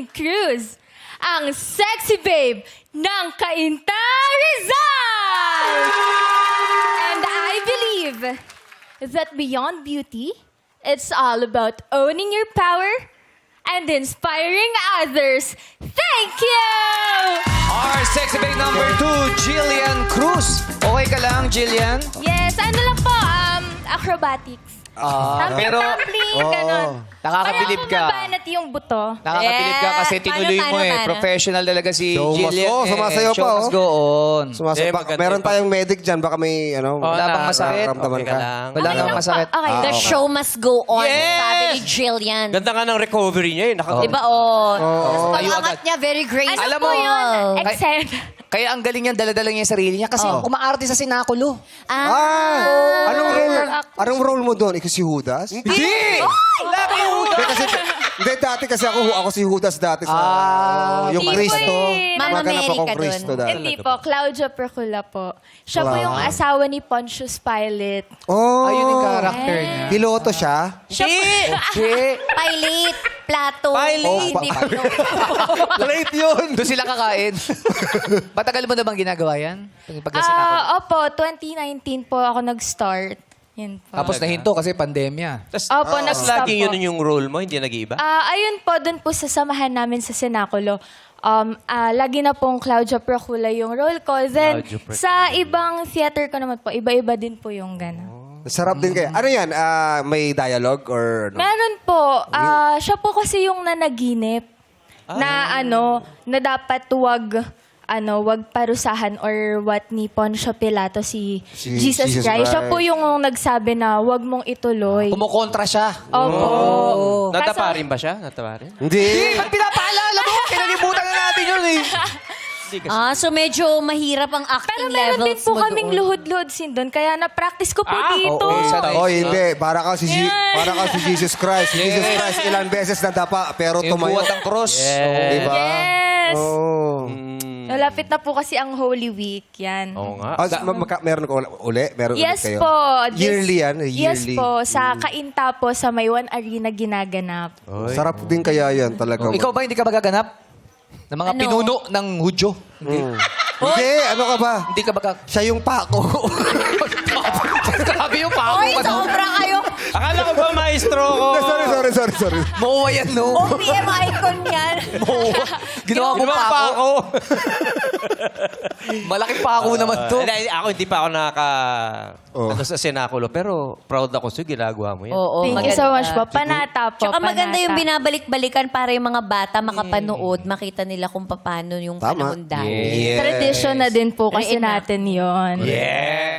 Cruz, ang sexy babe ng Cainta Rizal! And I believe that beyond beauty, it's all about owning your power and inspiring others. Thank you! Our sexy babe number 2, Jillian Cruz. Okay ka lang, Jillian? Yes, ano lang po, acrobatics. Pero Tumbling, ganon. nakakabilib ka. Para mabanat yung buto. Nakakabilib ka kasi tinuloy mo eh. Paano? Professional talaga si Show must Jillian. go. Sumasayaw Show pa, must oh. go on. Meron tayong medic dyan. Baka may, Wala bang masakit? nararamdaman Okay ka lang. Wala Okay nang lang po. masakit. Okay. The show must go on, Yes! sabi ni Jillian. Ganda nga ng recovery niya eh. Diba, oh. Tayo Pag-angat agad. niya, very graceful. Ano Alam po mo, yun? kay- Excel. Kaya ang galing niya, dala-dala niya yung sarili niya kasi umaarte sa sinakulo. Anong role mo doon? Ikaw si Judas? Hindi! Hindi, hindi, dati kasi ako si Judas dati sa yung Hindi po Kristo. eh. Mama Maganap Mary akong ka dun. Kristo dati. Hindi po, Claudia Procula po. Siya po yung asawa ni Pontius Pilate. Oh, Ayun yung character niya. piloto siya? Pilate, plato. Pilate. Hindi pilot. Late yun! Doon sila kakain. Matagal mo na bang ginagawa yan? Pag sinakul. Opo, 2019 po ako nag-start. Yan po. Tapos nahinto kasi pandemya. Opo, nag-stop Laging po. yun yung role mo, hindi nag-iiba? Ayun po, dun po sa samahan namin sa Senaculo. Lagi na pong Claudia Procula yung role ko. Then, Claudia Procula. sa ibang theater ko naman po, iba-iba din po yung gano'n. Sarap din kayo. Ano yan? May dialogue or ano? Meron po. Siya po kasi yung nanaginip na na dapat wag parusahan or what ni Poncio Pilato si Jesus Jesus Christ. Siya Christ. po yung nagsabi na wag mong ituloy. Kumukontra siya. Opo. Natapa rin ba siya? Natapa rin? Hindi. Ba't pinapaalala mo? Kinalimutan na natin yun eh. So medyo mahirap ang Pero acting meron din levels po mo kaming doon. luhod-luhod sin doon. Kaya na-practice ko po dito. Oh, hindi. Para ka si Jesus Christ. Si Jesus Christ, ilang beses na dapa, pero Yung tumayo. buhat ng cross. Diba? Yes! Oh. Malapit na po kasi ang Holy Week. Yan. Oo nga. Meron ko uli? Meron Yes ulit kayo? po. Yearly yan? Yes Yearly. po. Sa Cainta po, sa Maywan Arena ginaganap. Sarap din kaya yan talaga. Ikaw ba hindi ka magaganap? Ng mga Ano? pinuno ng Hudyo? Hindi. Hindi, ano ka ba? Hindi ka baga... Siya yung pako. Grabe yung pako Oy, ka no? sobra kayo. Akala ko ba maestro ko? sorry. Mauwa yan, no? OPM icon yan. Ginawa mo Di ba pako. ako? Malaking pako naman to. Ako hindi pa ako sa Senaculo, pero proud ako sa'yo, ginagawa mo yan. Oo, Thank you so much po. Panata po. Tsaka maganda yung panata. binabalik-balikan para yung mga bata makapanood, makita nila kung paano yung Tama. panahon dati. Yes. Tradition na din po kasi Reenact. natin yon. Yeah.